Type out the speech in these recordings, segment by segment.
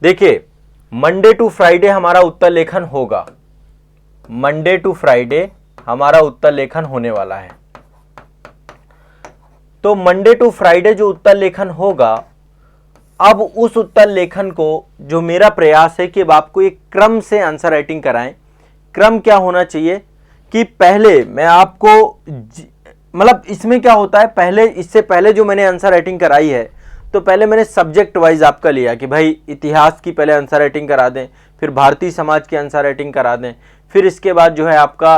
देखिए Monday to Friday हमारा उत्तर लेखन होगा, मंडे टू फ्राइडे हमारा उत्तर लेखन होने वाला है। तो मंडे टू फ्राइडे जो उत्तर लेखन होगा, अब उस उत्तर लेखन को जो मेरा प्रयास है कि अब आपको एक क्रम से आंसर राइटिंग कराएं। क्रम क्या होना चाहिए कि पहले मैं आपको मतलब इसमें क्या होता है, पहले इससे पहले जो मैंने आंसर राइटिंग कराई है तो पहले मैंने सब्जेक्ट वाइज आपका लिया कि भाई इतिहास की पहले आंसर राइटिंग करा दें, फिर भारतीय समाज की आंसर राइटिंग करा दें, फिर इसके बाद जो है आपका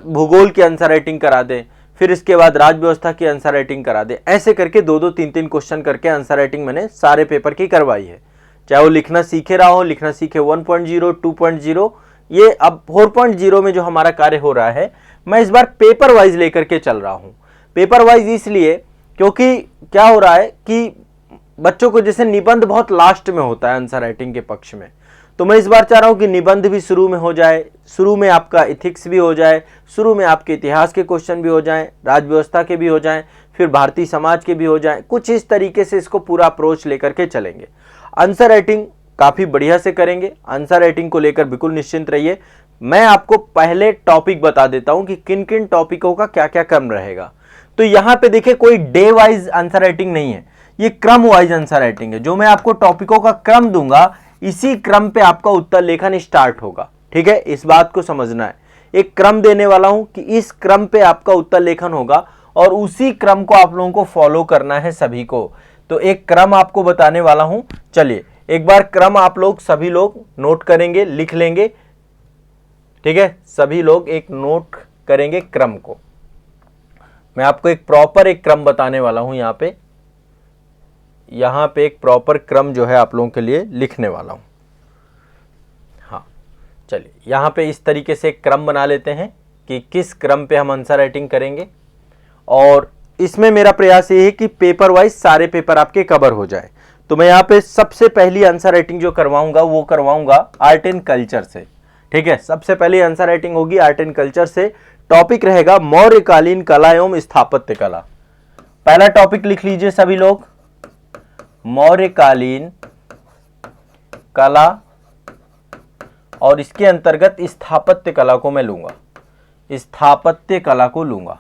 भूगोल की आंसर राइटिंग करा दें, फिर इसके बाद राज व्यवस्था की आंसर राइटिंग करा दें। ऐसे करके 2-2 3-3 क्वेश्चन करके आंसर राइटिंग मैंने सारे पेपर की करवाई है, चाहे वो लिखना सीखे रहा हो, लिखना सीखे 1.0 2.0, ये अब 4.0 में जो हमारा कार्य हो रहा है मैं इस बार पेपर वाइज लेकर के चल रहा हूं। पेपर वाइज इसलिए क्योंकि क्या हो रहा है कि बच्चों को जैसे निबंध बहुत लास्ट में होता है आंसर राइटिंग के पक्ष में, तो मैं इस बार चाह रहा हूं कि निबंध भी शुरू में हो जाए, शुरू में आपका इथिक्स भी हो जाए, शुरू में आपके इतिहास के क्वेश्चन भी हो जाएं, राज व्यवस्था के भी हो जाएं, फिर भारतीय समाज के भी हो जाएं। कुछ इस तरीके से इसको पूरा अप्रोच लेकर के चलेंगे। आंसर राइटिंग काफी बढ़िया से करेंगे, आंसर राइटिंग को लेकर बिल्कुल निश्चिंत रहिए। मैं आपको पहले टॉपिक बता देता हूं कि किन किन टॉपिकों का क्या क्या क्रम रहेगा। तो यहां पे देखिए कोई डे वाइज आंसर राइटिंग नहीं है, ये क्रम वाइज आंसर राइटिंग है। जो मैं आपको टॉपिकों का क्रम दूंगा इसी क्रम पे आपका उत्तर लेखन स्टार्ट होगा, ठीक है, इस बात को समझना है। एक क्रम देने वाला हूं कि इस क्रम पे आपका उत्तर लेखन होगा और उसी क्रम को आप लोगों को फॉलो करना है सभी को। तो एक क्रम आपको बताने वाला हूं, चलिए एक बार क्रम आप लोग सभी लोग नोट करेंगे, लिख लेंगे, ठीक है, सभी लोग एक नोट करेंगे क्रम को। मैं आपको एक प्रॉपर एक क्रम बताने वाला हूं, यहां पे एक प्रॉपर क्रम जो है आप लोगों के लिए लिखने वाला हूं। हाँ चलिए यहां पे इस तरीके से एक क्रम बना लेते हैं कि किस क्रम पे हम आंसर राइटिंग करेंगे, और इसमें मेरा प्रयास ये है कि पेपर वाइज सारे पेपर आपके कवर हो जाए। तो मैं यहाँ पे सबसे पहली आंसर राइटिंग जो करवाऊंगा वो करवाऊंगा आर्ट एंड कल्चर से, ठीक है। सबसे पहली आंसर राइटिंग होगी आर्ट एंड कल्चर से। टॉपिक रहेगा मौर्यकालीन कला एवं स्थापत्य कला। पहला टॉपिक लिख लीजिए सभी लोग, मौर्यकालीन कला, और इसके अंतर्गत स्थापत्य कला को मैं लूंगा, स्थापत्य कला को लूंगा।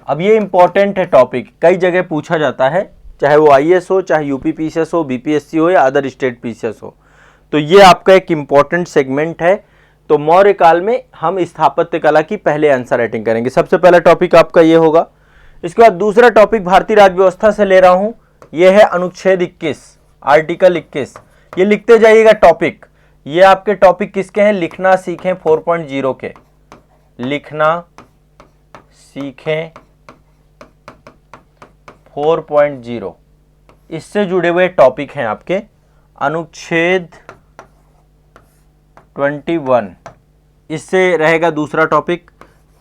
अब ये इंपॉर्टेंट है टॉपिक, कई जगह पूछा जाता है, चाहे वो आईएएस हो, चाहे यूपी पीसीएस हो, बीपीएससी हो या अदर स्टेट पीसीएस हो। तो ये आपका एक इंपॉर्टेंट सेगमेंट है। तो मौर्य काल में हम स्थापत्य कला की पहले आंसर राइटिंग करेंगे। सबसे पहला टॉपिक आपका ये होगा। इसके बाद दूसरा टॉपिक भारतीय राज्य व्यवस्था से ले रहा हूं, यह है अनुच्छेद 21, आर्टिकल 21। ये लिखते जाइएगा टॉपिक। ये आपके टॉपिक किसके हैं, लिखना सीखें 4.0 के, लिखना सीखें 4.0, इससे जुड़े हुए टॉपिक हैं आपके। अनुच्छेद 21 इससे रहेगा दूसरा टॉपिक।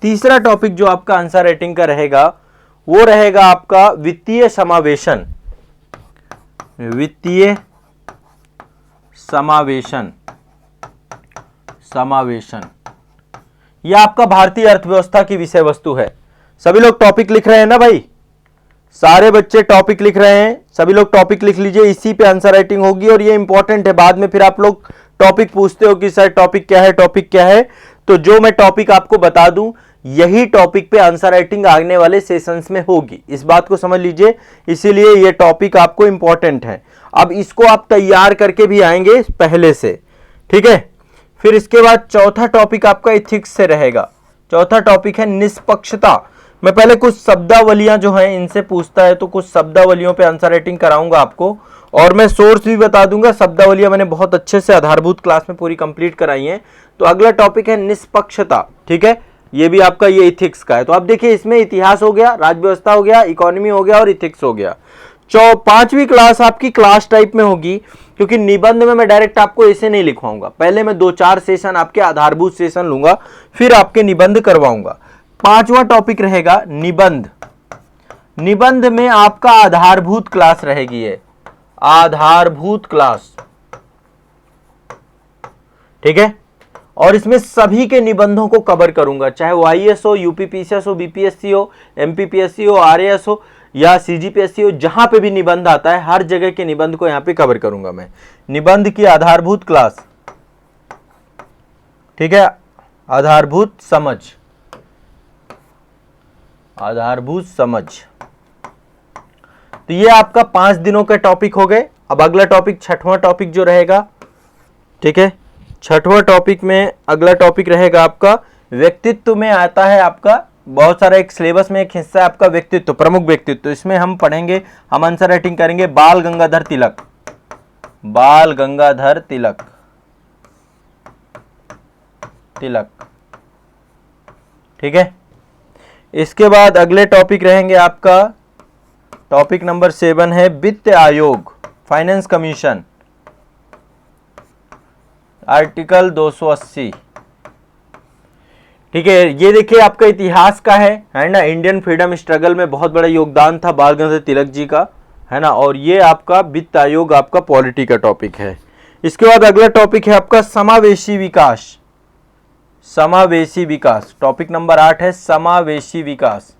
तीसरा टॉपिक जो आपका आंसर राइटिंग का रहेगा वो रहेगा आपका वित्तीय समावेशन, वित्तीय समावेशन, समावेशन। यह आपका भारतीय अर्थव्यवस्था की विषय वस्तु है। सभी लोग टॉपिक लिख रहे हैं ना भाई, सारे बच्चे टॉपिक लिख रहे हैं, सभी लोग टॉपिक लिख लीजिए, इसी पे आंसर राइटिंग होगी। और ये इंपॉर्टेंट है, बाद में फिर आप लोग टॉपिक पूछते हो कि सर टॉपिक क्या है, टॉपिक क्या है। तो जो मैं टॉपिक आपको बता दूं यही टॉपिक पे आंसर राइटिंग आने वाले सेशंस में होगी, इस बात को समझ लीजिए। इसीलिए ये टॉपिक आपको इंपॉर्टेंट है। अब इसको आप तैयार करके भी आएंगे पहले से, ठीक है। फिर इसके बाद चौथा टॉपिक आपका इथिक्स से रहेगा। चौथा टॉपिक है निष्पक्षता। मैं पहले कुछ शब्दावलियां जो हैं इनसे पूछता है, तो कुछ शब्दावलियों पे आंसर राइटिंग कराऊंगा आपको, और मैं सोर्स भी बता दूंगा। शब्दावलियां मैंने बहुत अच्छे से आधारभूत क्लास में पूरी कंप्लीट कराई हैं। तो अगला टॉपिक है निष्पक्षता, ठीक है। ये भी आपका ये इथिक्स का है। तो आप देखिए इसमें इतिहास हो गया, राज्य व्यवस्था हो गया, इकोनॉमी हो गया और इथिक्स हो गया। पांचवी क्लास आपकी क्लास टाइप में होगी, क्योंकि निबंध में मैं डायरेक्ट आपको ऐसे नहीं लिखवाऊंगा। पहले मैं 2-4 सेशन आपके आधारभूत सेशन लूंगा, फिर आपके निबंध करवाऊंगा। पांचवा टॉपिक रहेगा निबंध। निबंध में आपका आधारभूत क्लास रहेगी, ये आधारभूत क्लास, ठीक है। और इसमें सभी के निबंधों को कवर करूंगा, चाहे वो आईएएस हो, यूपीपीसीएस हो, बीपीएससी हो, एमपीपीएससी हो, आरएएस हो, या सीजीपीएससी हो, जहां पे भी निबंध आता है हर जगह के निबंध को यहां पे कवर करूंगा मैं। निबंध की आधारभूत क्लास, ठीक है, आधारभूत समझ, आधारभूत समझ। तो ये आपका 5 दिनों का टॉपिक हो गए। अब अगला टॉपिक, छठवां टॉपिक जो रहेगा, ठीक है, छठवां टॉपिक में अगला टॉपिक रहेगा आपका व्यक्तित्व में आता है आपका, बहुत सारा एक सिलेबस में एक हिस्सा है आपका व्यक्तित्व, प्रमुख व्यक्तित्व। इसमें हम पढ़ेंगे, हम आंसर राइटिंग करेंगे बाल गंगाधर तिलक, बाल गंगाधर तिलक, तिलक, ठीक है। इसके बाद अगले टॉपिक रहेंगे आपका, टॉपिक नंबर 7 है वित्त आयोग, फाइनेंस कमीशन, आर्टिकल 280, ठीक है। ये देखिए आपका इतिहास का है ना, इंडियन फ्रीडम स्ट्रगल में बहुत बड़ा योगदान था बाल गंगाधर तिलक जी का, है ना। और ये आपका वित्त आयोग आपका पॉलिटी का टॉपिक है। इसके बाद अगला टॉपिक है आपका समावेशी विकास, समावेशी विकास, टॉपिक नंबर 8 है समावेशी विकास,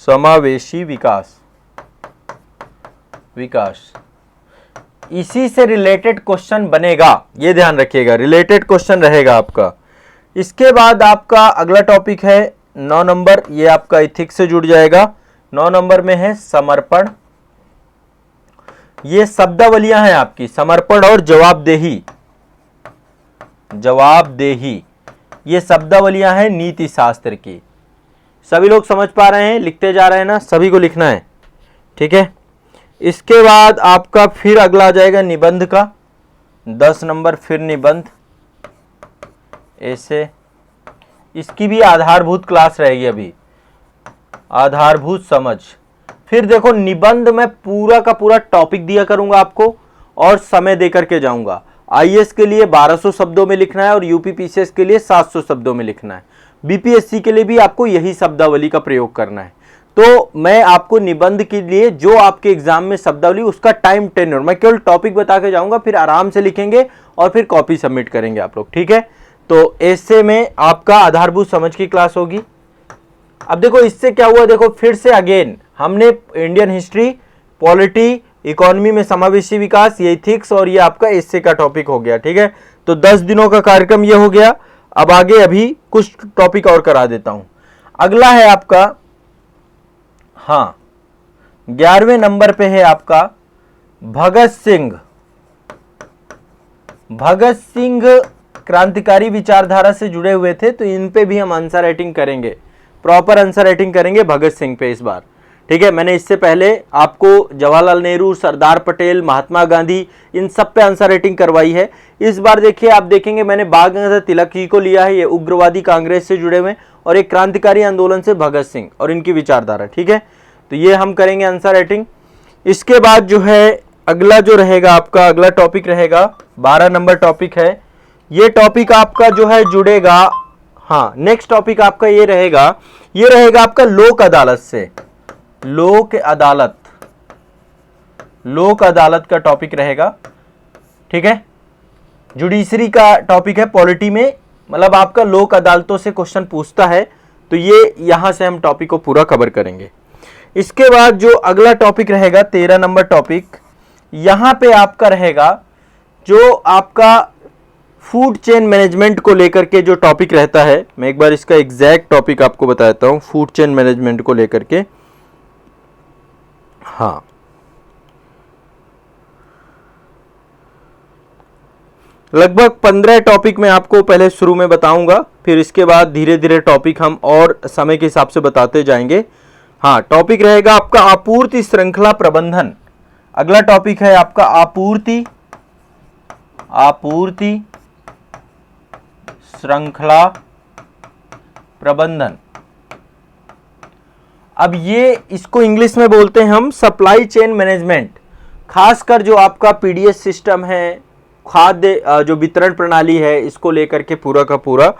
समावेशी विकास, विकास। इसी से रिलेटेड क्वेश्चन बनेगा, ये ध्यान रखिएगा, रिलेटेड क्वेश्चन रहेगा आपका। इसके बाद आपका अगला टॉपिक है 9 नंबर, ये आपका इथिक्स से जुड़ जाएगा। 9 नंबर में है समर्पण, ये शब्दावलियां हैं आपकी, समर्पण और जवाबदेही, जवाबदेही, ये शब्दावलियां हैं नीति शास्त्र की। सभी लोग समझ पा रहे हैं, लिखते जा रहे हैं ना, सभी को लिखना है, ठीक है। इसके बाद आपका फिर अगला आ जाएगा निबंध का, 10 नंबर, फिर निबंध, ऐसे इसकी भी आधारभूत क्लास रहेगी अभी, आधारभूत समझ। फिर देखो निबंध में पूरा का पूरा टॉपिक दिया करूंगा आपको और समय दे करके जाऊंगा। आईएएस के लिए 1200 शब्दों में लिखना है और यूपीपीसीएस के लिए 700 शब्दों में लिखना है। बीपीएससी के लिए भी आपको यही शब्दावली का प्रयोग करना है। तो मैं आपको निबंध के लिए जो आपके एग्जाम में शब्दावली, उसका टाइम टेन्योर, मैं केवल टॉपिक बता के जाऊंगा, फिर आराम से लिखेंगे और फिर कॉपी सबमिट करेंगे आप लोग, ठीक है। तो ऐसे में आपका आधारभूत समझ की क्लास होगी। अब देखो इससे क्या हुआ, देखो फिर से अगेन हमने इंडियन हिस्ट्री, पॉलिटी, इकोनॉमी में समावेशी विकास, ये इथिक्स और ये आपका एसे का टॉपिक हो गया, ठीक है। तो 10 दिनों का कार्यक्रम ये हो गया। अब आगे अभी कुछ टॉपिक और करा देता हूं। अगला है आपका, हाँ 11वें नंबर पे है आपका भगत सिंह। भगत सिंह क्रांतिकारी विचारधारा से जुड़े हुए थे, तो इन पे भी हम आंसर राइटिंग करेंगे, प्रॉपर आंसर राइटिंग करेंगे भगत सिंह पे इस बार, ठीक है। मैंने इससे पहले आपको जवाहरलाल नेहरू, सरदार पटेल, महात्मा गांधी, इन सब पे आंसर राइटिंग करवाई है। इस बार देखिए, आप देखेंगे मैंने बाल गंगाधर तिलक जी को लिया है, ये उग्रवादी कांग्रेस से जुड़े हुए, और एक क्रांतिकारी आंदोलन से भगत सिंह और इनकी विचारधारा, ठीक है। तो ये हम करेंगे आंसर राइटिंग। इसके बाद जो है अगला जो रहेगा आपका, अगला टॉपिक रहेगा 12 नंबर टॉपिक है। ये टॉपिक आपका जो है जुड़ेगा, हाँ नेक्स्ट टॉपिक आपका ये रहेगा आपका लोक अदालत से, लोक अदालत, लोक अदालत का टॉपिक रहेगा, ठीक है। जुडिशरी का टॉपिक है पॉलिटी में, मतलब आपका लोक अदालतों से क्वेश्चन पूछता है, तो ये यहां से हम टॉपिक को पूरा कवर करेंगे। इसके बाद जो अगला टॉपिक रहेगा 13 नंबर टॉपिक, यहां पे आपका रहेगा जो आपका फूड चेन मैनेजमेंट को लेकर के जो टॉपिक रहता है। मैं एक बार इसका एग्जैक्ट टॉपिक आपको बताता हूं, फूड चेन मैनेजमेंट को लेकर के। हाँ लगभग 15 टॉपिक मैं आपको पहले शुरू में बताऊंगा, फिर इसके बाद धीरे धीरे टॉपिक हम और समय के हिसाब से बताते जाएंगे। हाँ टॉपिक रहेगा आपका आपूर्ति श्रृंखला प्रबंधन। अगला टॉपिक है आपका आपूर्ति श्रृंखला प्रबंधन। अब ये इसको इंग्लिश में बोलते हैं हम सप्लाई चेन मैनेजमेंट। खासकर जो आपका पीडीएस सिस्टम है, खाद्य जो वितरण प्रणाली है, इसको लेकर के पूरा का पूरा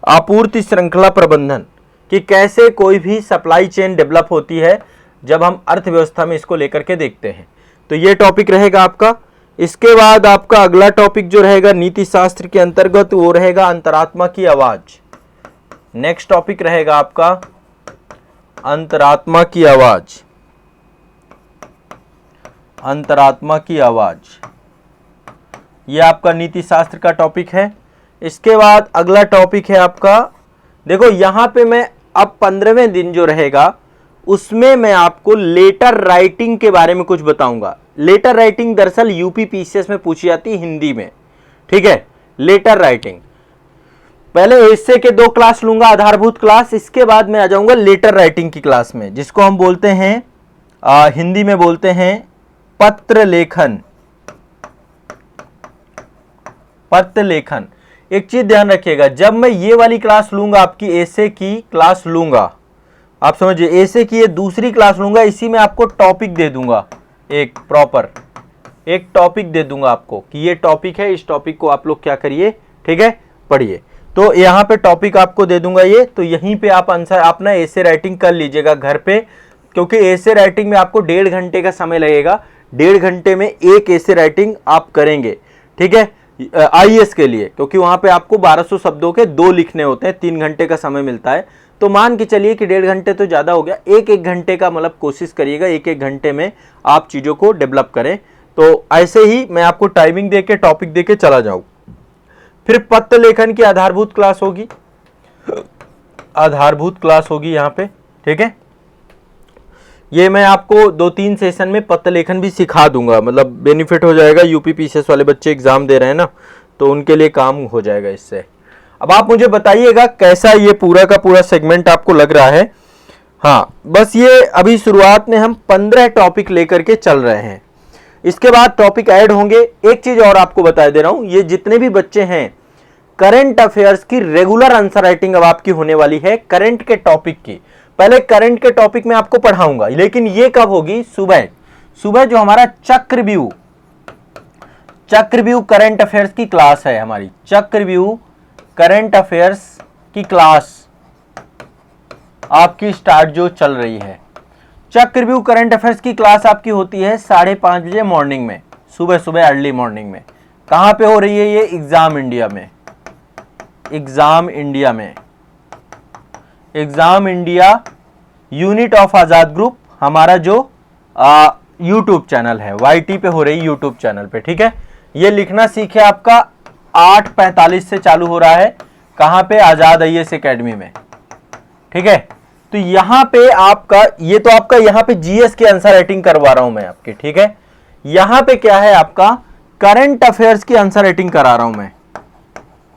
आपूर्ति श्रृंखला प्रबंधन, कि कैसे कोई भी सप्लाई चेन डेवलप होती है जब हम अर्थव्यवस्था में इसको लेकर के देखते हैं। तो ये टॉपिक रहेगा आपका। इसके बाद आपका अगला टॉपिक जो रहेगा नीति शास्त्र के अंतर्गत, वो रहेगा अंतरात्मा की आवाज। नेक्स्ट टॉपिक रहेगा आपका अंतरात्मा की आवाज, अंतरात्मा की आवाज, ये आपका नीति शास्त्र का टॉपिक है। इसके बाद अगला टॉपिक है आपका, देखो यहां पे मैं अब 15वें दिन जो रहेगा उसमें मैं आपको लेटर राइटिंग के बारे में कुछ बताऊंगा। लेटर राइटिंग दरअसल यूपी पीसीएस में पूछी जाती है हिंदी में, ठीक है। लेटर राइटिंग पहले एसे के 2 क्लास लूंगा, आधारभूत क्लास, इसके बाद मैं आ जाऊंगा लेटर राइटिंग की क्लास में, जिसको हम बोलते हैं हिंदी में बोलते हैं पत्र लेखन। पत्र लेखन, एक चीज ध्यान रखिएगा, जब मैं ये वाली क्लास लूंगा, आपकी एसे की क्लास लूंगा, आप समझिए एसे की ये दूसरी क्लास लूंगा, इसी में आपको टॉपिक दे दूंगा, एक प्रॉपर एक टॉपिक दे दूंगा आपको कि ये टॉपिक है, इस टॉपिक को आप लोग क्या करिए, ठीक है, पढ़िए। तो यहाँ पे टॉपिक आपको दे दूंगा ये, तो यहीं पे आप आंसर अपना एसे राइटिंग कर लीजिएगा घर पे, क्योंकि एसे राइटिंग में आपको 1.5 घंटे का समय लगेगा। 1.5 घंटे में एक एसे राइटिंग आप करेंगे, ठीक है, आईएएस के लिए, क्योंकि वहां पे आपको 1200 शब्दों के 2 लिखने होते हैं, 3 घंटे का समय मिलता है। तो मान के चलिए कि 1.5 घंटे तो ज्यादा हो गया, एक घंटे का मतलब कोशिश करिएगा, एक घंटे में आप चीजों को डेवलप करें। तो ऐसे ही मैं आपको टाइमिंग देके टॉपिक देके चला जाऊं। फिर पत्र लेखन की आधारभूत क्लास होगी, आधारभूत क्लास होगी यहाँ पे, ठीक है। ये मैं आपको 2-3 सेशन में पत्र लेखन भी सिखा दूंगा, मतलब बेनिफिट हो जाएगा। यूपी पीसीएस वाले बच्चे एग्जाम दे रहे हैं ना, तो उनके लिए काम हो जाएगा इससे। अब आप मुझे बताइएगा कैसा ये पूरा का पूरा सेगमेंट आपको लग रहा है। हाँ, बस ये अभी शुरुआत में हम 15 टॉपिक लेकर के चल रहे हैं, इसके बाद टॉपिक ऐड होंगे। एक चीज और आपको बता दे रहा हूं, ये जितने भी बच्चे हैं, करंट अफेयर्स की रेगुलर आंसर राइटिंग अब आपकी होने वाली है, करंट के टॉपिक की। पहले करंट के टॉपिक में आपको पढ़ाऊंगा, लेकिन ये कब होगी, सुबह सुबह जो हमारा चक्रव्यूह करंट अफेयर्स की क्लास है, हमारी चक्रव्यूह करंट अफेयर्स की क्लास आपकी स्टार्ट जो चल रही है। चक्रव्यूह करंट अफेयर्स की क्लास आपकी होती है 5:30 बजे मॉर्निंग में, सुबह सुबह अर्ली मॉर्निंग में। कहां पे हो रही है ये, एग्जाम इंडिया में, एग्जाम इंडिया में, exam India unit of Azad group, हमारा जो यूट्यूब चैनल है, वाईटी पे हो रही यूट्यूब चैनल पे, ठीक है। ये लिखना सीखे आपका 8:45 से चालू हो रहा है, कहां पे, आजाद आईएएस एकेडमी में, ठीक है। तो यहां पे आपका ये तो आपका यहां पे जीएस की आंसर राइटिंग करवा रहा हूं मैं आपकी, ठीक है। यहां पे क्या है आपका, करंट अफेयर्स की आंसर राइटिंग करा रहा हूं मैं,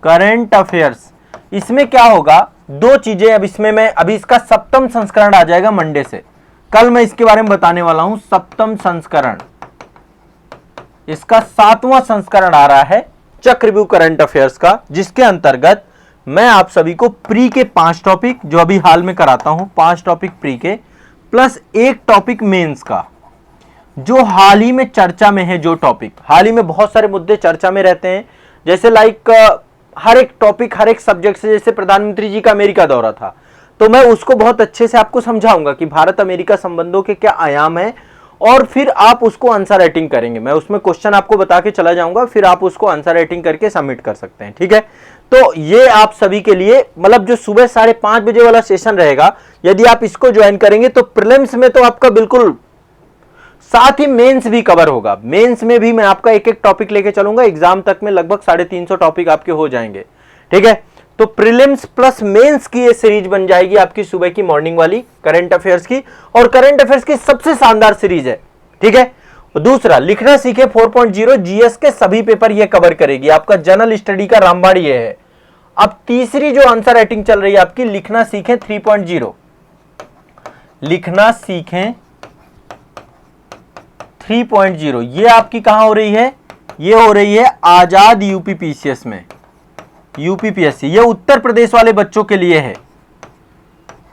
करंट अफेयर्स। इसमें क्या होगा, 2 चीजें, अब इसमें मैं अभी इसका 7वां संस्करण आ जाएगा मंडे से, कल मैं इसके बारे में बताने वाला हूं। 7वां संस्करण, इसका 7वां संस्करण आ रहा है चक्रव्यूह करंट अफेयर्स का, जिसके अंतर्गत मैं आप सभी को प्री के 5 टॉपिक जो अभी हाल में कराता हूं, 5 टॉपिक प्री के प्लस 1 टॉपिक मेंस का, जो हाल ही में चर्चा में है। जो टॉपिक हाल ही में बहुत सारे मुद्दे चर्चा में रहते हैं, जैसे लाइक हर एक टॉपिक हर एक सब्जेक्ट से, जैसे प्रधानमंत्री जी का अमेरिका दौरा था, तो मैं उसको बहुत अच्छे से आपको समझाऊंगा कि भारत अमेरिका संबंधों के क्या आयाम है, और फिर आप उसको आंसर राइटिंग करेंगे। मैं उसमें क्वेश्चन आपको बता के चला जाऊंगा, फिर आप उसको आंसर राइटिंग करके सबमिट कर सकते हैं, ठीक है। तो ये आप सभी के लिए, मतलब जो सुबह 5:30 बजे वाला सेशन रहेगा, यदि आप इसको ज्वाइन करेंगे तो प्रीलिम्स में तो आपका बिल्कुल, साथ ही मेंस भी कवर होगा। मेंस में भी मैं आपका एक टॉपिक लेके चलूंगा, एग्जाम तक में लगभग 350 टॉपिक आपके हो जाएंगे, ठीक है। तो प्रीलिम्स प्लस मेंस की ये सीरीज बन जाएगी आपकी सुबह की मॉर्निंग वाली करंट अफेयर्स की, और करंट अफेयर्स की सबसे शानदार सीरीज है, ठीक है। दूसरा, लिखना सीखे 4.0 जीएस के सभी पेपर ये कवर करेगी, आपका जनरल स्टडी का रामबाण ये है। अब तीसरी जो आंसर राइटिंग चल रही है आपकी, लिखना सीखें 3.0, लिखना सीखें 3.0, ये आपकी कहां हो रही है, ये हो रही है आजाद यूपी पीसीएस में, यूपीपीएससी, ये उत्तर प्रदेश वाले बच्चों के लिए है,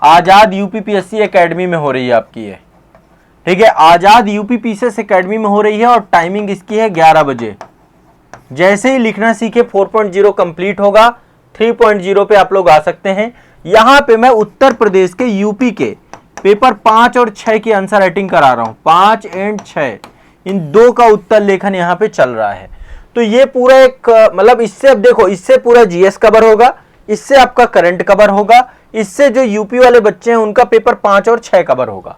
आजाद यूपीपीएससी एकेडमी में हो रही है आपकी ये, ठीक है। आजाद यूपीपीसीएस एकेडमी में हो रही है, और टाइमिंग इसकी है 11 बजे। जैसे ही लिखना सीखे 4.0 कंप्लीट होगा, 3.0 पे आप लोग आ सकते हैं। यहां पे मैं उत्तर प्रदेश के यूपी के पेपर 5 और 6 की आंसर राइटिंग करा रहा हूं, 5 और 6, इन 2 का उत्तर लेखन यहां पे चल रहा है। तो ये पूरा एक, मतलब इससे, अब देखो, इससे पूरा जीएस कवर होगा, इससे आपका करंट कवर होगा, इससे जो यूपी वाले बच्चे हैं उनका पेपर 5 और 6 कवर होगा।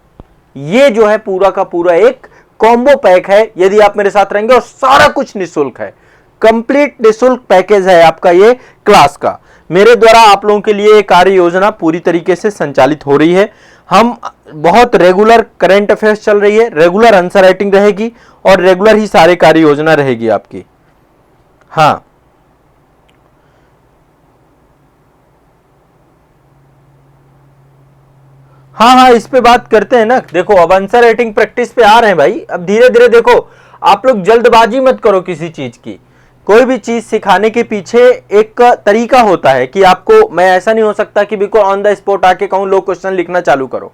ये जो है पूरा का पूरा एक कॉम्बो पैक है यदि आप मेरे साथ रहेंगे, और सारा कुछ निःशुल्क है, कंप्लीट निःशुल्क पैकेज है आपका ये क्लास का। मेरे द्वारा आप लोगों के लिए कार्य योजना पूरी तरीके से संचालित हो रही है। हम बहुत रेगुलर करंट अफेयर्स चल रही है, रेगुलर आंसर राइटिंग रहेगी और रेगुलर ही सारे कार्य योजना रहेगी आपकी। हाँ हाँ हाँ, इस पे बात करते हैं ना। देखो अब आंसर राइटिंग प्रैक्टिस पे आ रहे हैं भाई, अब धीरे धीरे। देखो आप लोग जल्दबाजी मत करो किसी चीज की, कोई भी चीज सिखाने के पीछे एक तरीका होता है कि आपको, मैं ऐसा नहीं हो सकता कि बिल्कुल ऑन द स्पॉट आके कहूं लो क्वेश्चन लिखना चालू करो।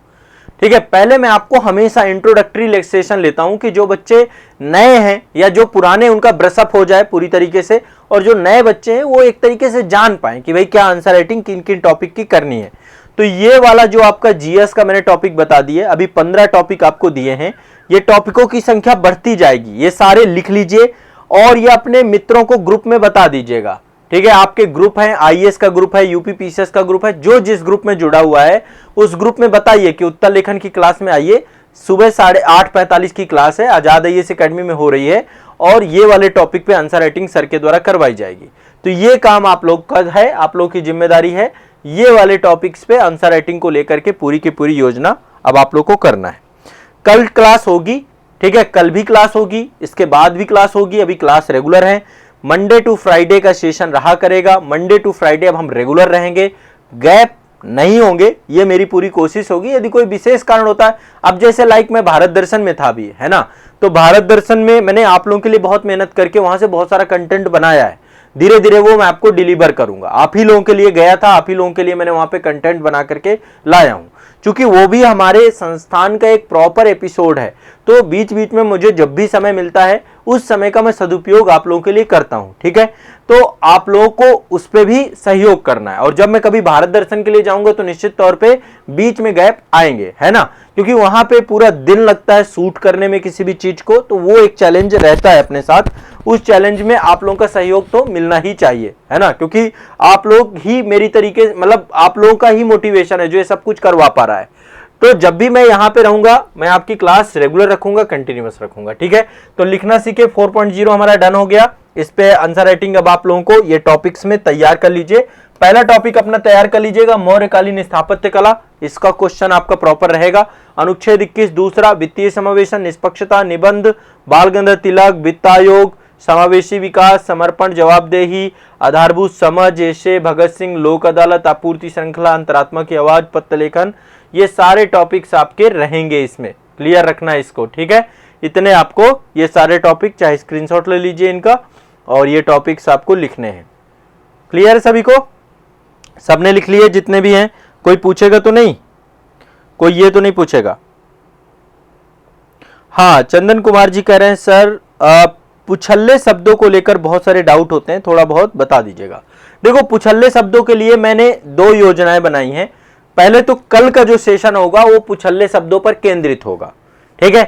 ठीक है, पहले मैं आपको हमेशा इंट्रोडक्टरी सेशन लेता हूं कि जो बच्चे नए हैं या जो पुराने, उनका ब्रशअप हो जाए पूरी तरीके से, और जो नए बच्चे हैं वो एक तरीके से जान पाए कि भाई क्या आंसर राइटिंग किन किन टॉपिक की करनी है। तो ये वाला जो आपका जीएस का मैंने टॉपिक बता दिए, अभी 15 टॉपिक आपको दिए हैं, ये टॉपिकों की संख्या बढ़ती जाएगी, ये सारे लिख लीजिए और ये अपने मित्रों को ग्रुप में बता दीजिएगा। ठीक है, आपके ग्रुप है, आईएएस का ग्रुप है, यूपी पीसीएस का ग्रुप है, जो जिस ग्रुप में जुड़ा हुआ है उस ग्रुप में बताइए कि उत्तर लेखन की क्लास में आइए, सुबह 8:45 की क्लास है, आजाद आईएएस एकेडमी में हो रही है, और ये वाले टॉपिक पे आंसर राइटिंग सर के द्वारा करवाई जाएगी। तो ये काम आप लोग का है, आप लोग की जिम्मेदारी है, ये वाले टॉपिक्स पे आंसर राइटिंग को लेकर के पूरी की पूरी योजना अब आप लोग को करना है। कल क्लास होगी, ठीक है, कल भी क्लास होगी, इसके बाद भी क्लास होगी, अभी क्लास रेगुलर है। मंडे टू फ्राइडे का सेशन रहा करेगा, मंडे टू फ्राइडे अब हम रेगुलर रहेंगे, गैप नहीं होंगे, ये मेरी पूरी कोशिश होगी। यदि कोई विशेष कारण होता है, अब जैसे लाइक मैं भारत दर्शन में था भी, है ना, तो भारत दर्शन में मैंने आप लोगों के लिए बहुत मेहनत करके वहां से बहुत सारा कंटेंट बनाया है, धीरे धीरे वो मैं आपको डिलीवर करूंगा। आप ही लोगों के लिए गया था, आप ही लोगों के लिए मैंने वहां पे कंटेंट बना करके लाया हूं, क्योंकि वो भी हमारे संस्थान का एक प्रॉपर एपिसोड है। तो बीच बीच में मुझे जब भी समय मिलता है उस समय का मैं सदुपयोग आप लोगों के लिए करता हूं। ठीक है, तो आप लोगों को उस पर भी सहयोग करना है, और जब मैं कभी भारत दर्शन के लिए जाऊंगा तो निश्चित तौर पे बीच में गैप आएंगे, है ना, क्योंकि वहां पे पूरा दिन लगता है शूट करने में किसी भी चीज को, तो वो एक चैलेंज रहता है अपने साथ। उस चैलेंज में आप लोगों का सहयोग तो मिलना ही चाहिए, है ना, क्योंकि आप लोग ही मेरी तरीके, मतलब आप लोगों का ही मोटिवेशन है जो ये सब कुछ करवा पा रहा है। तो जब भी मैं यहाँ पे रहूंगा मैं आपकी क्लास रेगुलर रखूंगा, कंटिन्यूअस रखूंगा। ठीक है, तो लिखना सीखे 4.0 हमारा डन हो गया। इस पे आंसर राइटिंग अब आप लोगों को ये टॉपिक्स में तैयार कर लीजिए। पहला टॉपिक अपना तैयार कर लीजिएगा, मौर्यकालीन स्थापत्य कला, इसका क्वेश्चन आपका प्रॉपर रहेगा। अनुच्छेद 21 दूसरा, वित्तीय समावेशन, निष्पक्षता, निबंध, बाल गंगाधर तिलक, वित्त आयोग, समावेशी विकास, समर्पण, जवाबदेही, आधारभूत समझ, जैसे भगत सिंह, लोक अदालत, आपूर्ति श्रृंखला, अंतरात्मा की आवाज, पत्र लेखन, ये सारे टॉपिक्स आपके रहेंगे, इसमें क्लियर रखना है इसको। ठीक है, इतने आपको ये सारे टॉपिक, चाहे स्क्रीनशॉट ले लीजिए इनका, और ये टॉपिक्स आपको लिखने हैं। क्लियर है सभी को? सबने लिख लिए जितने भी हैं? कोई पूछेगा तो नहीं? कोई ये तो नहीं पूछेगा? हाँ, चंदन कुमार जी कह रहे हैं सर पुछल्ले शब्दों को लेकर बहुत सारे डाउट होते हैं, थोड़ा बहुत बता दीजिएगा। देखो, पुछल्ले शब्दों के लिए मैंने 2 योजनाएं बनाई हैं। पहले तो कल का जो सेशन होगा वो पुछल्ले शब्दों पर केंद्रित होगा। ठीक है,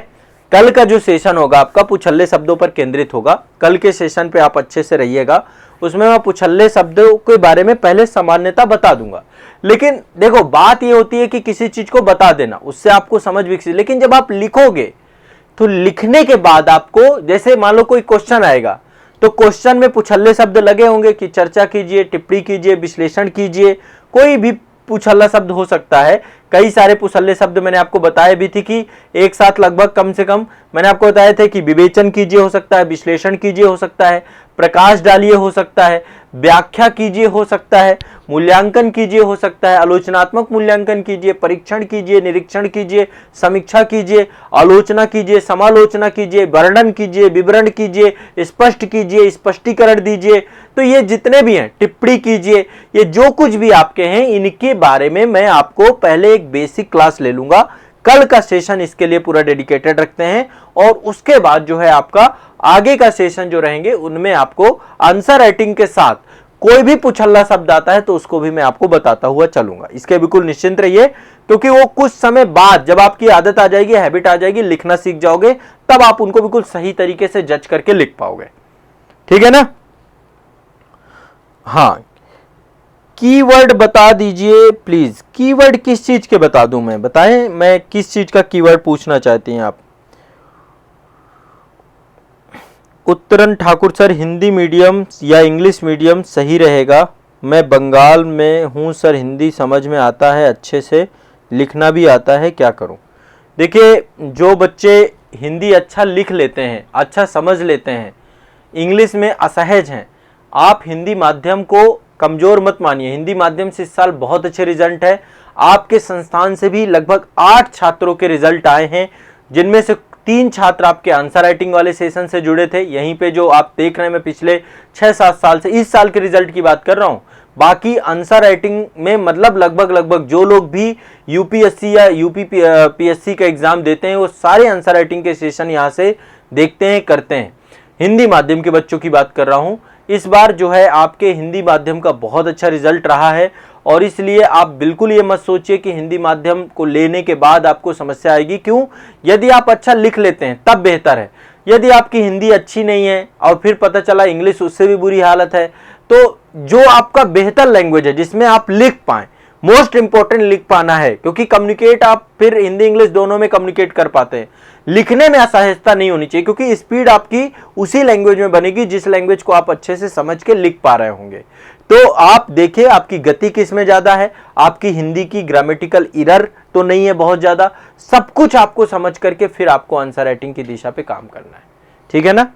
कल का जो सेशन होगा आपका पुछल्ले शब्दों पर केंद्रित होगा। कल के सेशन पे आप अच्छे से रहिएगा, उसमें मैं पुछल्ले शब्दों के बारे में पहले सामान्यता बता दूंगा। लेकिन देखो, बात ये होती है कि किसी चीज को बता देना, उससे आपको समझ विकसित, लेकिन जब आप लिखोगे तो लिखने के बाद आपको, जैसे मान लो कोई क्वेश्चन आएगा तो क्वेश्चन में पुछल्ले शब्द लगे होंगे कि चर्चा कीजिए, टिप्पणी कीजिए, विश्लेषण कीजिए, कोई भी पुछल्ला शब्द हो सकता है। कई सारे पुछल्ले शब्द मैंने आपको बताए भी थी कि एक साथ लगभग कम से कम मैंने आपको बताए थे कि विवेचन कीजिए हो सकता है, विश्लेषण कीजिए हो सकता है, प्रकाश डालिए हो सकता है, व्याख्या कीजिए हो सकता है, मूल्यांकन कीजिए हो सकता है, आलोचनात्मक मूल्यांकन कीजिए, परीक्षण कीजिए, निरीक्षण कीजिए, समीक्षा कीजिए, आलोचना कीजिए, समालोचना कीजिए, वर्णन कीजिए, विवरण कीजिए, स्पष्ट कीजिए, स्पष्टीकरण दीजिए। तो ये जितने भी हैं, टिप्पणी कीजिए, ये जो कुछ भी आपके हैं इनके बारे में मैं आपको पहले एक बेसिक क्लास ले लूंगा। कल का सेशन इसके लिए पूरा डेडिकेटेड रखते हैं, और उसके बाद जो है आपका आगे का सेशन जो रहेंगे उनमें आपको आंसर राइटिंग के साथ कोई भी पुछल्ला शब्द आता है तो उसको भी मैं आपको बताता हुआ चलूंगा। इसके बिल्कुल निश्चिंत रहिए, क्योंकि वो कुछ समय बाद जब आपकी आदत आ जाएगी, हैबिट आ जाएगी, लिखना सीख जाओगे, तब आप उनको बिल्कुल सही तरीके से जज करके लिख पाओगे। ठीक है ना? हाँ, कीवर्ड बता दीजिए प्लीज। कीवर्ड किस चीज के बता दूं मैं, बताएं मैं किस चीज का कीवर्ड पूछना चाहती हैं आप। उत्तरन ठाकुर सर, हिंदी मीडियम या इंग्लिश मीडियम सही रहेगा? मैं बंगाल में हूं सर, हिंदी समझ में आता है अच्छे से, लिखना भी आता है, क्या करूं? देखिए, जो बच्चे हिंदी अच्छा लिख लेते हैं, अच्छा समझ लेते हैं, इंग्लिश में असहज हैं, आप हिंदी माध्यम को कमजोर मत मानिए। हिंदी माध्यम से इस साल बहुत अच्छे रिजल्ट है। आपके संस्थान से भी लगभग 8 छात्रों के रिजल्ट आए हैं, जिनमें से 3 छात्र आपके आंसर राइटिंग वाले सेशन से जुड़े थे। यहीं पे जो आप देख रहे हैं, मैं पिछले 6-7 साल से, इस साल के रिजल्ट की बात कर रहा हूं। बाकी आंसर राइटिंग में मतलब लगभग जो लोग भी यूपीएससी या यूपीपीएससी का एग्जाम देते हैं, वो सारे आंसर राइटिंग के सेशन यहां से देखते हैं, करते हैं। हिंदी माध्यम के बच्चों की बात कर रहा हूं। इस बार जो है आपके हिंदी माध्यम का बहुत अच्छा रिजल्ट रहा है, और इसलिए आप बिल्कुल ये मत सोचिए कि हिंदी माध्यम को लेने के बाद आपको समस्या आएगी। क्यों? यदि आप अच्छा लिख लेते हैं तब बेहतर है। यदि आपकी हिंदी अच्छी नहीं है और फिर पता चला इंग्लिश उससे भी बुरी हालत है, तो जो आपका बेहतर लैंग्वेज है जिसमें आप लिख पाएं, मोस्ट इंपॉर्टेंट लिख पाना है, क्योंकि कम्युनिकेट आप फिर हिंदी इंग्लिश दोनों में कम्युनिकेट कर पाते हैं। लिखने में असहजता नहीं होनी चाहिए, क्योंकि स्पीड आपकी उसी लैंग्वेज में बनेगी जिस लैंग्वेज को आप अच्छे से समझ के लिख पा रहे होंगे। तो आप देखिए आपकी गति किस में ज्यादा है, आपकी हिंदी की ग्रामेटिकल एरर तो नहीं है बहुत ज्यादा। सब कुछ आपको समझ करके फिर आपको आंसर राइटिंग की दिशा पे काम करना है, ठीक है ना?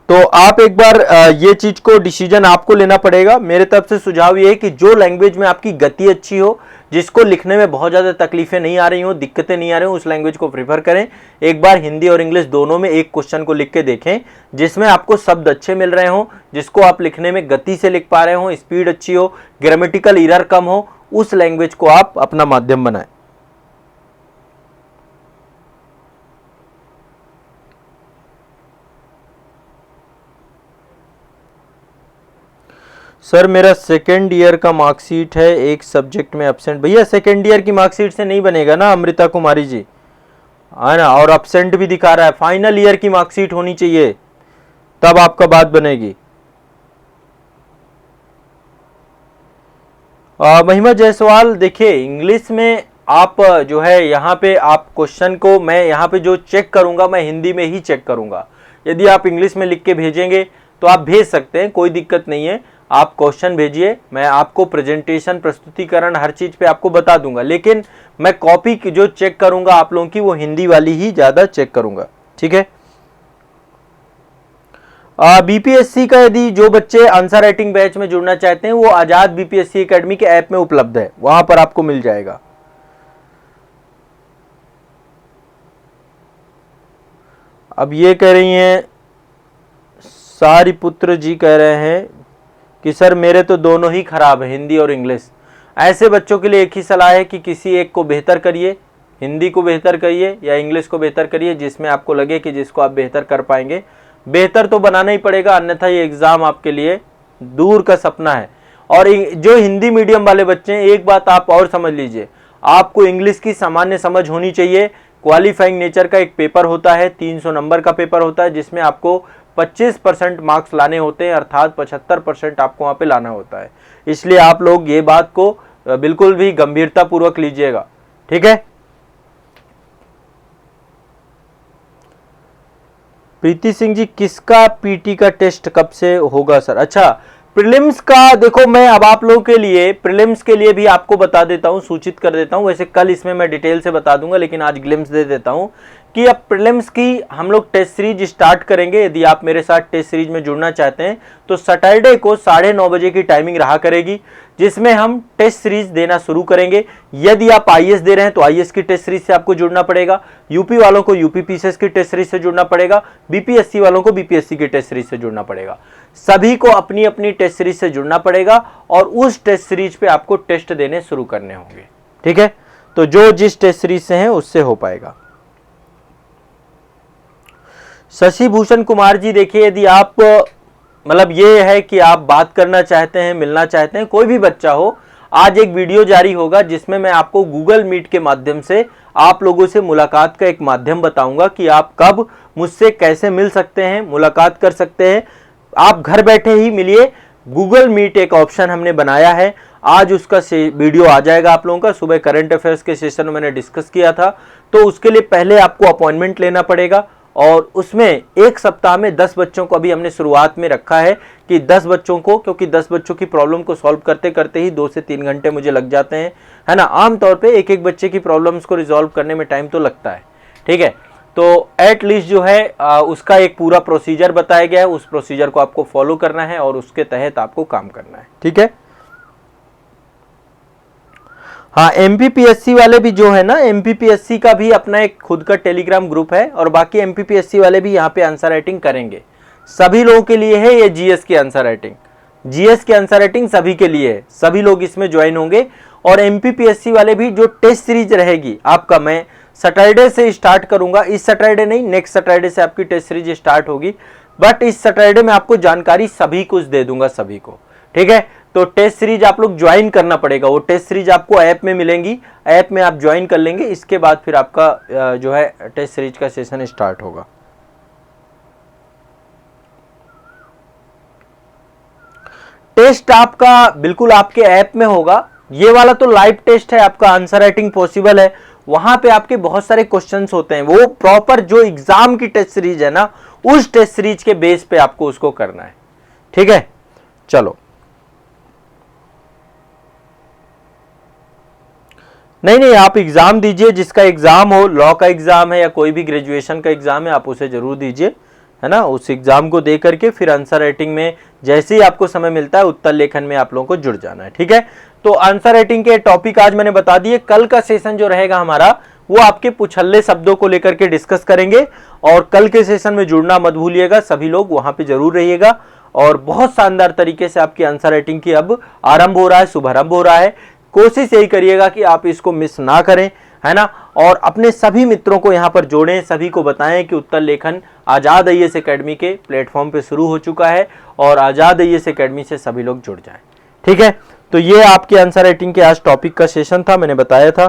तो आप एक बार ये चीज को डिसीजन आपको लेना पड़ेगा। मेरे तरफ से सुझाव ये है कि जो लैंग्वेज में आपकी गति अच्छी हो, जिसको लिखने में बहुत ज्यादा तकलीफें नहीं आ रही हो, दिक्कतें नहीं आ रही हो, उस लैंग्वेज को प्रेफर करें। एक बार हिंदी और इंग्लिश दोनों में एक क्वेश्चन को लिख के देखें जिसमें आपको शब्द अच्छे मिल रहे हो, जिसको आप लिखने में गति से लिख पा रहे हो, स्पीड अच्छी हो, ग्रामेटिकल एरर कम हो, उस लैंग्वेज को आप अपना माध्यम बनाएं। सर मेरा सेकेंड ईयर का मार्कशीट है, एक सब्जेक्ट में एब्सेंट। भैया सेकेंड ईयर की मार्कशीट से नहीं बनेगा ना अमृता कुमारी जी, है ना? और एब्सेंट भी दिखा रहा है। फाइनल ईयर की मार्कशीट होनी चाहिए, तब आपका बात बनेगी। महिमा जायसवाल, देखिए इंग्लिश में आप जो है यहाँ पे आप क्वेश्चन को, मैं यहाँ पे जो चेक करूंगा मैं हिंदी में ही चेक करूंगा। यदि आप इंग्लिश में लिख के भेजेंगे तो आप भेज सकते हैं, कोई दिक्कत नहीं है। आप क्वेश्चन भेजिए, मैं आपको प्रेजेंटेशन, प्रस्तुतिकरण, हर चीज पे आपको बता दूंगा, लेकिन मैं कॉपी की जो चेक करूंगा आप लोगों की, वो हिंदी वाली ही ज्यादा चेक करूंगा, ठीक है? बीपीएससी का यदि जो बच्चे आंसर राइटिंग बैच में जुड़ना चाहते हैं, वो आजाद बीपीएससी एकेडमी के ऐप में उपलब्ध है, वहां पर आपको मिल जाएगा। अब ये कह रही हैं, सारी पुत्र जी कह रहे हैं कि सर मेरे तो दोनों ही खराब है, हिंदी और इंग्लिश। ऐसे बच्चों के लिए एक ही सलाह है कि किसी एक को बेहतर करिए, हिंदी को बेहतर करिए या इंग्लिश को बेहतर करिए, जिसमें आपको लगे कि जिसको आप बेहतर कर पाएंगे। बेहतर तो बनाना ही पड़ेगा, अन्यथा ये एग्जाम आपके लिए दूर का सपना है। और जो हिंदी मीडियम वाले बच्चे हैं, एक बात आप और समझ लीजिए, आपको इंग्लिश की सामान्य समझ होनी चाहिए। क्वालिफाइंग नेचर का एक पेपर होता है, 300 नंबर का पेपर होता है, जिसमें आपको 25% मार्क्स लाने होते हैं, अर्थात 75% आपको वहां पे लाना होता है। इसलिए आप लोग ये बात को बिल्कुल भी गंभीरता पूर्वक लीजिएगा, ठीक है? प्रीति सिंह जी, किसका पीटी का टेस्ट कब से होगा सर? अच्छा, प्रीलिम्स का देखो, मैं अब आप लोगों के लिए प्रीलिम्स के लिए भी आपको बता देता हूं, सूचित कर देता हूं। वैसे कल इसमें मैं डिटेल से बता दूंगा, लेकिन आज ग्लिम्स दे देता हूं कि अब प्रीलिम्स की हम लोग टेस्ट सीरीज स्टार्ट करेंगे। यदि आप मेरे साथ टेस्ट सीरीज में जुड़ना चाहते हैं तो सैटरडे को 9:30 बजे की टाइमिंग रहा करेगी, जिसमें हम टेस्ट सीरीज देना शुरू करेंगे। यदि आप आईएएस दे रहे हैं तो आईएएस की टेस्ट सीरीज से आपको जुड़ना पड़ेगा, यूपी वालों को यूपी पीसीएस की टेस्ट सीरीज से जुड़ना पड़ेगा, बीपीएससी वालों को बीपीएससी की टेस्ट सीरीज से जुड़ना पड़ेगा। सभी को अपनी अपनी टेस्ट सीरीज से जुड़ना पड़ेगा और उस टेस्ट सीरीज पे आपको टेस्ट देने शुरू करने होंगे, ठीक है? तो जो जिस टेस्ट सीरीज से है उससे हो पाएगा। शशि भूषण कुमार जी, देखिए यदि आप मतलब ये है कि आप बात करना चाहते हैं, मिलना चाहते हैं, कोई भी बच्चा हो, आज एक वीडियो जारी होगा जिसमें मैं आपको गूगल मीट के माध्यम से आप लोगों से मुलाकात का एक माध्यम बताऊंगा कि आप कब मुझसे कैसे मिल सकते हैं, मुलाकात कर सकते हैं। आप घर बैठे ही मिलिए, गूगल मीट एक ऑप्शन हमने बनाया है, आज उसका वीडियो आ जाएगा आप लोगों का। सुबह करंट अफेयर्स के सेशन में मैंने डिस्कस किया था, तो उसके लिए पहले आपको अपॉइंटमेंट लेना पड़ेगा और उसमें एक सप्ताह में 10 बच्चों को अभी हमने शुरुआत में रखा है कि 10 बच्चों को, क्योंकि 10 बच्चों की प्रॉब्लम को सॉल्व करते करते ही 2 से 3 घंटे मुझे लग जाते हैं, है ना। आमतौर पे एक एक बच्चे की प्रॉब्लम्स को रिजॉल्व करने में टाइम तो लगता है, ठीक है। तो एटलीस्ट जो है उसका एक पूरा प्रोसीजर बताया गया है, उस प्रोसीजर को आपको फॉलो करना है और उसके तहत आपको काम करना है, ठीक है। हाँ, एमपीपीएससी वाले भी जो है ना, एमपीपीएससी का भी अपना एक खुद का टेलीग्राम ग्रुप है और बाकी एमपीपीएससी वाले भी यहाँ पे आंसर राइटिंग करेंगे। सभी लोगों के लिए है ये जीएस की आंसर राइटिंग, जीएस की आंसर राइटिंग सभी के लिए है, सभी लोग इसमें ज्वाइन होंगे। और एमपीपीएससी वाले भी जो टेस्ट सीरीज रहेगी आपका, मैं सैटरडे से स्टार्ट करूंगा, इस सैटरडे नहीं, नेक्स्ट सैटरडे से आपकी टेस्ट सीरीज स्टार्ट होगी, बट इस सैटरडे में आपको जानकारी सभी कुछ दे दूंगा सभी को, ठीक है। तो टेस्ट सीरीज आप लोग ज्वाइन करना पड़ेगा, वो टेस्ट सीरीज आपको ऐप में मिलेंगी, ऐप में आप ज्वाइन कर लेंगे, इसके बाद फिर आपका जो है टेस्ट सीरीज का सेशन स्टार्ट होगा। टेस्ट आपका बिल्कुल आपके ऐप में होगा, ये वाला तो लाइव टेस्ट है आपका, आंसर राइटिंग पॉसिबल है, वहां पे आपके बहुत सारे क्वेश्चंस होते हैं, वो प्रॉपर जो एग्जाम की टेस्ट सीरीज है ना, उस टेस्ट सीरीज के बेस पे आपको उसको करना है, ठीक है। चलो, नहीं, आप एग्जाम दीजिए, जिसका एग्जाम हो, लॉ का एग्जाम है या कोई भी ग्रेजुएशन का एग्जाम है, आप उसे जरूर दीजिए, है ना। उस एग्जाम को दे करके फिर आंसर राइटिंग में जैसे ही आपको समय मिलता है उत्तर लेखन में आप लोगों को जुड़ जाना है, ठीक है। तो आंसर राइटिंग के टॉपिक आज मैंने बता दिए। कल का सेशन जो रहेगा हमारा, वो आपके पुछल्ले शब्दों को लेकर के डिस्कस करेंगे और कल के सेशन में जुड़ना मत भूलिएगा, सभी लोग वहां पे जरूर रहिएगा। और बहुत शानदार तरीके से आपकी आंसर राइटिंग की अब आरंभ हो रहा है, शुभारंभ हो रहा है। कोशिश यही करिएगा कि आप इसको मिस ना करें, है ना। और अपने सभी मित्रों को यहाँ पर जोड़ें, सभी को बताएं कि उत्तर लेखन आजाद आईएएस एकेडमी के प्लेटफॉर्म पे शुरू हो चुका है और आजाद आईएएस एकेडमी से सभी लोग जुड़ जाएं, ठीक है। तो ये आपकी आंसर राइटिंग के आज टॉपिक का सेशन था, मैंने बताया था।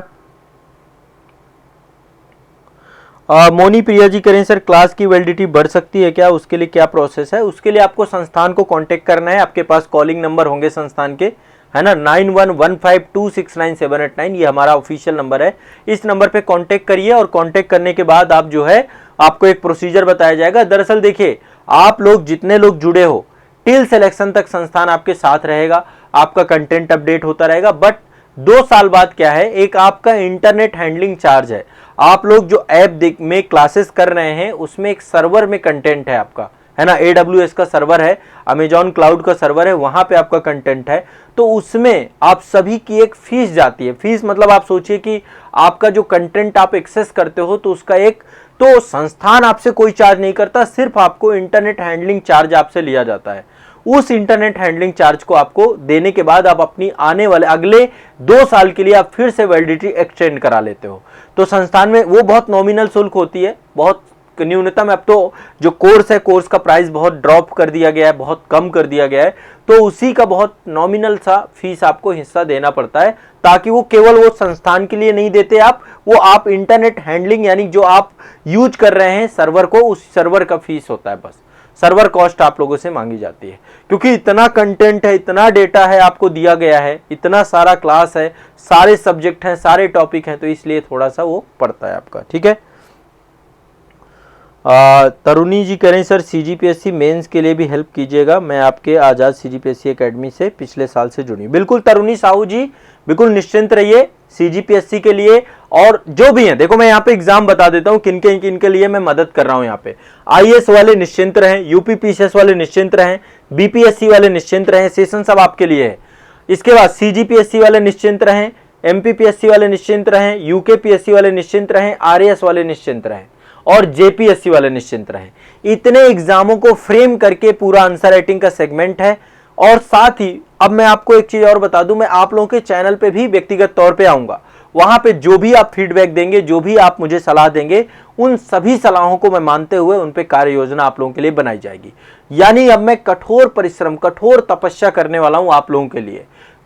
मोनी प्रिया जी करें सर, क्लास की वैलिडिटी बढ़ सकती है क्या, उसके लिए क्या प्रोसेस है? उसके लिए आपको संस्थान को कांटेक्ट करना है, आपके पास कॉलिंग नंबर होंगे संस्थान के, है ना, 9115269789, ये हमारा ऑफिशियल नंबर है। इस नंबर पे कांटेक्ट करिए और कांटेक्ट करने के बाद आप जो है आपको एक प्रोसीजर बताया जाएगा। दरअसल देखिए, आप लोग जितने लोग जुड़े हो टिल सिलेक्शन तक संस्थान आपके साथ रहेगा, आपका कंटेंट अपडेट होता रहेगा। बट 2 साल बाद क्या है, एक आपका इंटरनेट हैंडलिंग चार्ज है। आप लोग जो ऐप में क्लासेस कर रहे हैं उसमें एक सर्वर में कंटेंट है आपका, है ना, AWS का सर्वर है, अमेजॉन क्लाउड का सर्वर है, वहां पे आपका कंटेंट है। तो उसमें आप सभी की एक फीस जाती है। फीस मतलब आप सोचिए कि आपका जो कंटेंट आप एक्सेस करते हो तो उसका एक, तो संस्थान आपसे कोई चार्ज नहीं करता, सिर्फ आपको इंटरनेट हैंडलिंग चार्ज आपसे लिया जाता है। उस इंटरनेट हैंडलिंग चार्ज को आपको देने के बाद आप अपनी आने वाले अगले 2 साल के लिए आप फिर से वैलिडिटी एक्सटेंड करा लेते हो। तो संस्थान में वो बहुत नॉमिनल शुल्क होती है, बहुत न्यूनतम। अब तो जो कोर्स है, कोर्स का प्राइस बहुत ड्रॉप कर दिया गया है, बहुत कम कर दिया गया है, तो उसी का बहुत नॉमिनल सा फीस आपको हिस्सा देना पड़ता है, ताकि वो केवल वो संस्थान के लिए नहीं देते आप, वो आप इंटरनेट हैंडलिंग यानी जो आप यूज कर रहे हैं सर्वर को, उस सर्वर का फीस होता है, बस सर्वर कॉस्ट आप लोगों से मांगी जाती है। क्योंकि इतना कंटेंट है, इतना डेटा है आपको दिया गया है, इतना सारा क्लास है, सारे सब्जेक्ट हैं, सारे टॉपिक हैं, तो इसलिए थोड़ा सा वो पड़ता है आपका, ठीक है। तरुणी जी करें सर, CGPSC मेंस के लिए भी हेल्प कीजिएगा, मैं आपके आजाद CGPSC एकेडमी से पिछले साल से जुड़ी। बिल्कुल तरुणी साहू जी, बिल्कुल निश्चिंत रहिए CGPSC के लिए। और जो भी है, देखो मैं यहाँ पे एग्जाम बता देता हूँ किनके लिए मैं मदद कर रहा हूँ। यहाँ पे IAS वाले निश्चिंत रहें, UPPCS वाले निश्चिंत रहें, BPSC वाले निश्चिंत रहें, सेशन सब आपके लिए है। इसके बाद CGPSC वाले निश्चिंत रहें, MPPSC वाले निश्चिंत रहें, UKPSC वाले निश्चिंत रहें, RAS वाले निश्चिंत रहें और JPSC वाले निश्चिंत रहें। इतने एग्जामों को फ्रेम करके पूरा आंसर राइटिंग का सेगमेंट है। और साथ ही अब मैं आपको एक चीज और बता दूं, मैं आप लोगों के चैनल पे भी व्यक्तिगत तौर पे आऊंगा, वहां पे जो भी आप फीडबैक देंगे, जो भी आप मुझे सलाह देंगे, उन सभी सलाहों को मैं मानते हुए उन पे कार्य योजना आप लोगों के लिए बनाई जाएगी। यानी अब मैं कठोर परिश्रम, कठोर तपस्या करने वाला हूं आप लोगों के लिए,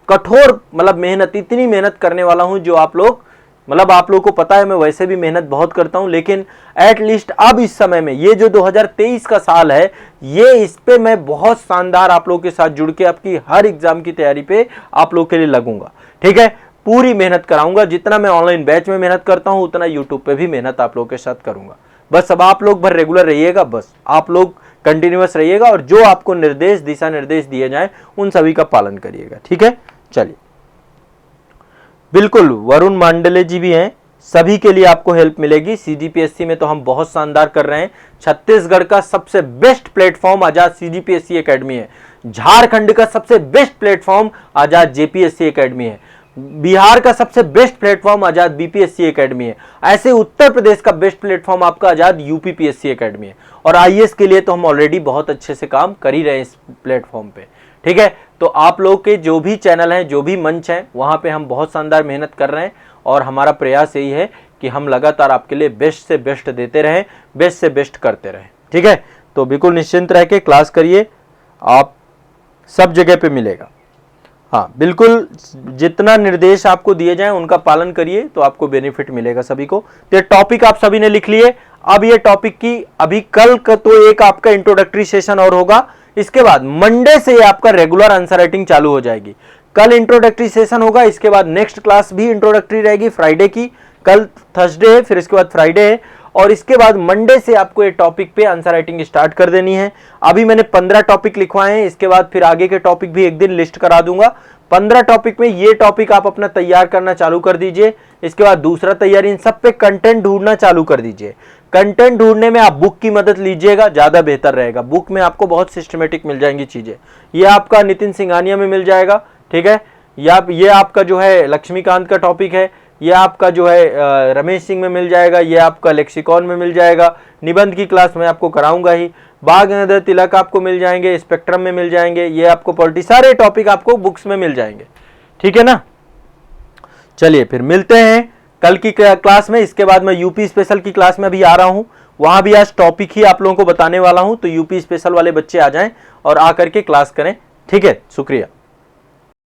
कठोर मतलब मेहनत, इतनी मेहनत करने वाला हूं जो आप लोग मतलब आप लोगों को पता है मैं वैसे भी मेहनत बहुत करता हूं, लेकिन एटलीस्ट अब इस समय में ये जो 2023 का साल है, ये इस पे मैं बहुत शानदार आप लोगों के साथ जुड़ के आपकी हर एग्जाम की तैयारी पे आप लोगों के लिए लगूंगा। ठीक है, पूरी मेहनत कराऊंगा। जितना मैं ऑनलाइन बैच में मेहनत करता हूं उतना यूट्यूब पे भी मेहनत आप लोगों के साथ करूंगा। बस अब आप लोग भर रेगुलर रहिएगा, बस आप लोग कंटिन्यूअस रहिएगा और जो आपको निर्देश, दिशा निर्देश दिए जाए उन सभी का पालन करिएगा। ठीक है, चलिए। बिल्कुल, वरुण मांडले जी भी हैं, सभी के लिए आपको हेल्प मिलेगी। सीजीपीएससी में तो हम बहुत शानदार कर रहे हैं। छत्तीसगढ़ का सबसे बेस्ट प्लेटफॉर्म आजाद सीजीपीएससी एकेडमी है। झारखंड का सबसे बेस्ट प्लेटफॉर्म आजाद जेपीएससी एकेडमी है। बिहार का सबसे बेस्ट प्लेटफॉर्म आजाद बीपीएससी एकेडमी है। ऐसे उत्तर प्रदेश का बेस्ट प्लेटफॉर्म आपका आजाद यूपीपीएससी एकेडमी है। और आईएएस के लिए तो हम ऑलरेडी बहुत अच्छे से काम कर ही रहे हैं इस प्लेटफॉर्म पे। ठीक है, तो आप लोग के जो भी चैनल हैं, जो भी मंच हैं, वहां पे हम बहुत शानदार मेहनत कर रहे हैं और हमारा प्रयास यही है कि हम लगातार आपके लिए बेस्ट से बेस्ट देते रहें, बेस्ट से बेस्ट करते रहें। ठीक है, तो बिल्कुल निश्चिंत रह के क्लास करिए, आप सब जगह पे मिलेगा। हाँ बिल्कुल, जितना निर्देश आपको दिए जाएं उनका पालन करिए तो आपको बेनिफिट मिलेगा सभी को। तो टॉपिक आप सभी ने लिख लिए। अब ये टॉपिक की अभी कल का तो एक आपका इंट्रोडक्टरी सेशन और होगा, इसके बाद मंडे से आपका रेगुलर आंसर राइटिंग चालू हो जाएगी। कल इंट्रोडक्टरी सेशन होगा, इसके बाद नेक्स्ट क्लास भी इंट्रोडक्टरी रहेगी फ्राइडे की। कल थर्सडे है, फिर इसके बाद फ्राइडे है और इसके बाद मंडे से आपको ये टॉपिक पे आंसर राइटिंग स्टार्ट कर देनी है। अभी मैंने 15 टॉपिक लिखवाए हैं, इसके बाद फिर आगे के टॉपिक भी एक दिन लिस्ट करा दूंगा। 15 टॉपिक में ये टॉपिक आप अपना तैयार करना चालू कर दीजिए। इसके बाद दूसरा तैयारी, इन सब पे कंटेंट ढूंढना चालू कर दीजिए। कंटेंट ढूंढने में आप बुक की मदद लीजिएगा, ज्यादा बेहतर रहेगा। बुक में आपको बहुत सिस्टमेटिक मिल जाएंगी चीजें। ये आपका नितिन सिंघानिया में मिल जाएगा। ठीक है, ये आपका जो है लक्ष्मीकांत का टॉपिक है, ये आपका जो है रमेश सिंह में मिल जाएगा, ये आपका लेक्सिकॉन में मिल जाएगा। निबंध की क्लास में आपको कराऊंगा ही। बाघ नगर तिलक आपको मिल जाएंगे, स्पेक्ट्रम में मिल जाएंगे, ये आपको पॉलिटी, सारे टॉपिक आपको बुक्स में मिल जाएंगे। ठीक है ना, चलिए फिर मिलते हैं कल की क्लास में। इसके बाद मैं यूपी स्पेशल की क्लास में भी आ रहा हूं, वहां भी आज टॉपिक ही आप लोगों को बताने वाला हूं। तो यूपी स्पेशल वाले बच्चे आ जाएं और आकर के क्लास करें। ठीक है, शुक्रिया।